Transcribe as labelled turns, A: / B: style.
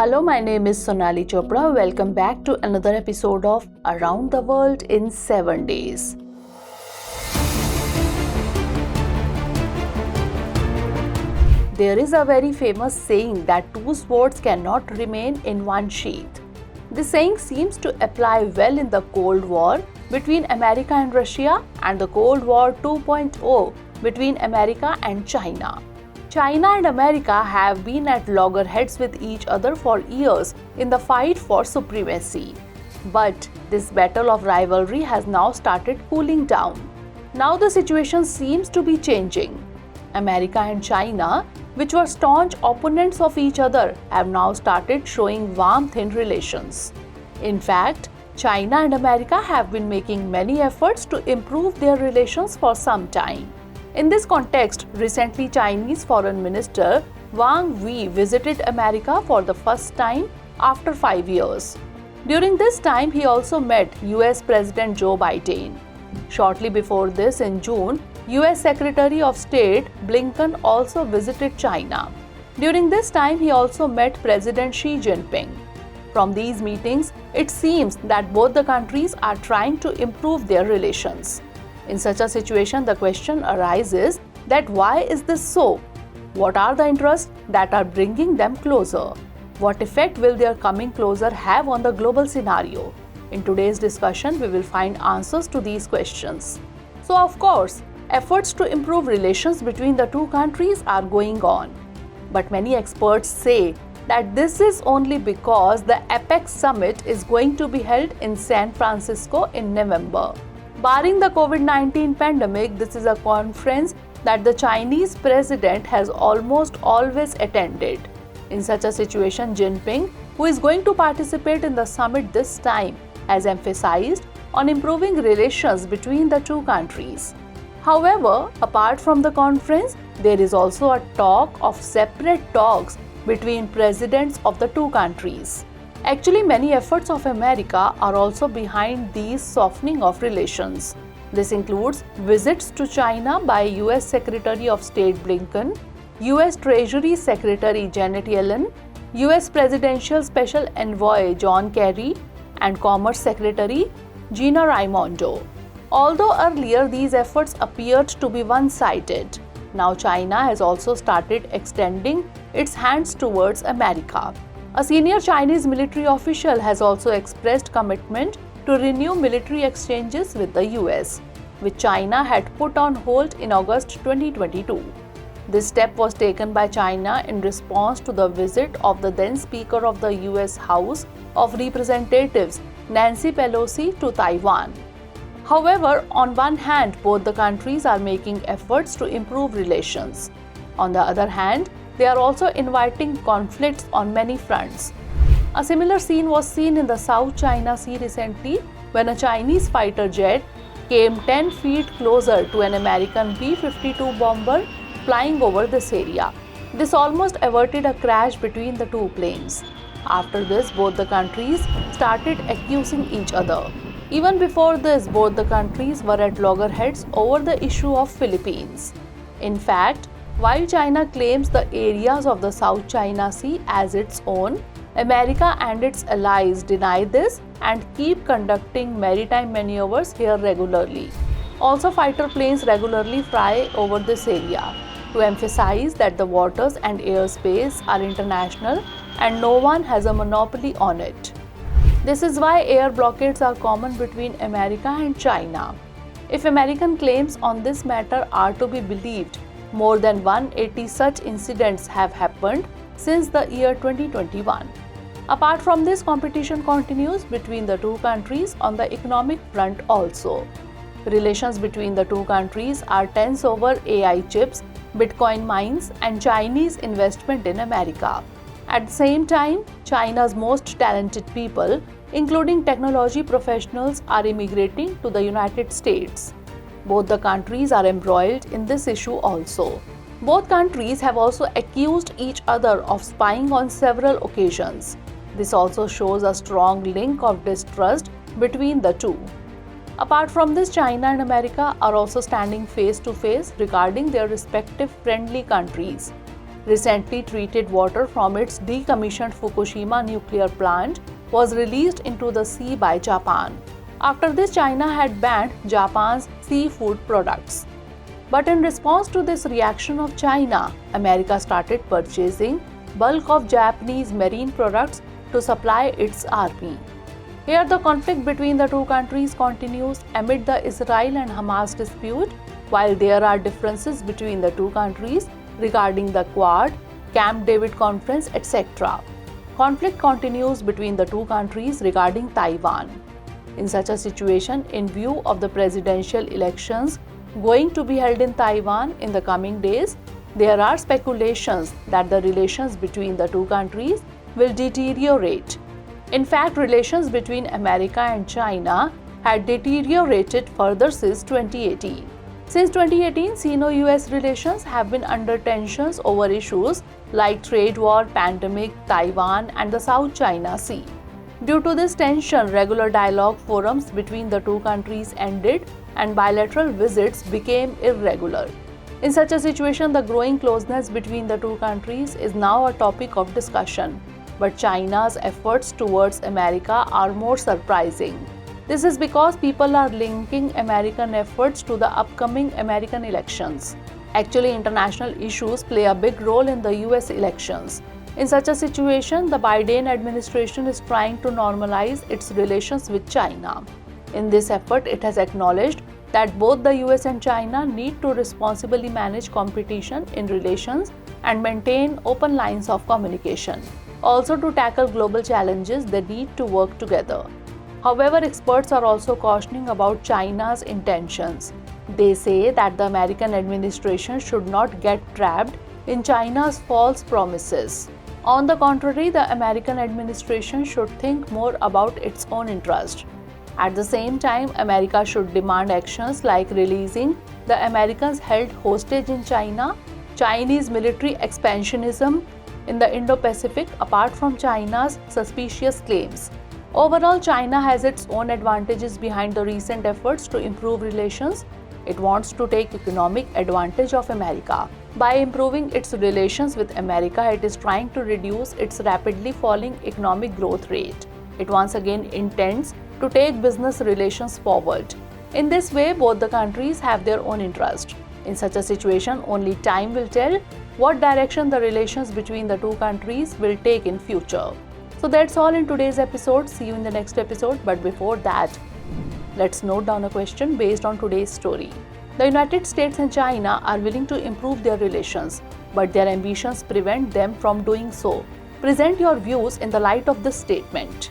A: Hello, my name is Sonali Chopra. Welcome back to another episode of Around the World in 7 Days. There is a very famous saying that two swords cannot remain in one sheath. This saying seems to apply well in the Cold War between America and Russia and the Cold War 2.0 between America and China. China and America have been at loggerheads with each other for years in the fight for supremacy. But this battle of rivalry has now started cooling down. Now the situation seems to be changing. America and China, which were staunch opponents of each other, have now started showing warmth in relations. In fact, China and America have been making many efforts to improve their relations for some time. In this context, recently Chinese Foreign Minister Wang visited America for the first time after 5 years. During this time, he also met US President Joe Biden. Shortly before this, in June, US Secretary of State Blinken also visited China. During this time, he also met President Xi Jinping. From these meetings, it seems that both the countries are trying to improve their relations. In such a situation, the question arises that why is this so? What are the interests that are bringing them closer? What effect will their coming closer have on the global scenario? In today's discussion, we will find answers to these questions. So, of course, efforts to improve relations between the two countries are going on. But many experts say that this is only because the APEC summit is going to be held in San Francisco in November. Barring the COVID-19 pandemic, this is a conference that the Chinese president has almost always attended. In such a situation, Jinping, who is going to participate in the summit this time, has emphasized on improving relations between the two countries. However, apart from the conference, there is also a talk of separate talks between presidents of the two countries. Actually, many efforts of America are also behind these softening of relations. This includes visits to China by US Secretary of State Blinken, US Treasury Secretary Janet Yellen, US Presidential Special Envoy John Kerry, and Commerce Secretary Gina Raimondo. Although earlier these efforts appeared to be one-sided, now China has also started extending its hands towards America. A senior Chinese military official has also expressed commitment to renew military exchanges with the US, which China had put on hold in August 2022. This step was taken by China in response to the visit of the then Speaker of the US House of Representatives, Nancy Pelosi, to Taiwan. However, on one hand, both the countries are making efforts to improve relations. On the other hand, they are also inviting conflicts on many fronts. A similar scene was seen in the South China Sea recently when a Chinese fighter jet came 10 feet closer to an American B-52 bomber flying over this area. This almost averted a crash between the two planes. After this, both the countries started accusing each other. Even before this, both the countries were at loggerheads over the issue of Philippines. In fact, while China claims the areas of the South China Sea as its own, America and its allies deny this and keep conducting maritime maneuvers here regularly. Also, fighter planes regularly fly over this area to emphasize that the waters and airspace are international and no one has a monopoly on it. This is why air blockades are common between America and China. If American claims on this matter are to be believed, more than 180 such incidents have happened since the year 2021. Apart from this, competition continues between the two countries on the economic front also. Relations between the two countries are tense over AI chips, Bitcoin mines, and Chinese investment in America. At the same time, China's most talented people, including technology professionals, are immigrating to the United States. Both the countries are embroiled in this issue also. Both countries have also accused each other of spying on several occasions. This also shows a strong link of distrust between the two. Apart from this, China and America are also standing face to face regarding their respective friendly countries. Recently treated water from its decommissioned Fukushima nuclear plant was released into the sea by Japan. After this, China had banned Japan's seafood products. But in response to this reaction of China, America started purchasing bulk of Japanese marine products to supply its army. Here, the conflict between the two countries continues amid the Israel and Hamas dispute, while there are differences between the two countries regarding the Quad, Camp David Conference, etc. Conflict continues between the two countries regarding Taiwan. In such a situation, in view of the presidential elections going to be held in Taiwan in the coming days, there are speculations that the relations between the two countries will deteriorate. In fact, relations between America and China had deteriorated further since 2018. Since 2018, Sino-US relations have been under tensions over issues like trade war, pandemic, Taiwan, and the South China Sea. Due to this tension, regular dialogue forums between the two countries ended and bilateral visits became irregular. In such a situation, the growing closeness between the two countries is now a topic of discussion. But China's efforts towards America are more surprising. This is because people are linking American efforts to the upcoming American elections. Actually, international issues play a big role in the US elections. In such a situation, the Biden administration is trying to normalize its relations with China. In this effort, it has acknowledged that both the US and China need to responsibly manage competition in relations and maintain open lines of communication. Also, to tackle global challenges, they need to work together. However, experts are also cautioning about China's intentions. They say that the American administration should not get trapped in China's false promises. On the contrary, the American administration should think more about its own interest. At the same time, America should demand actions like releasing the Americans held hostage in China, Chinese military expansionism in the Indo-Pacific apart from China's suspicious claims. Overall, China has its own advantages behind the recent efforts to improve relations. It wants to take economic advantage of America. By improving its relations with America, it is trying to reduce its rapidly falling economic growth rate. It once again intends to take business relations forward. In this way, both the countries have their own interest. In such a situation, only time will tell what direction the relations between the two countries will take in future. So that's all in today's episode. See you in the next episode. But before that, let's note down a question based on today's story. The United States and China are willing to improve their relations, but their ambitions prevent them from doing so. Present your views in the light of this statement.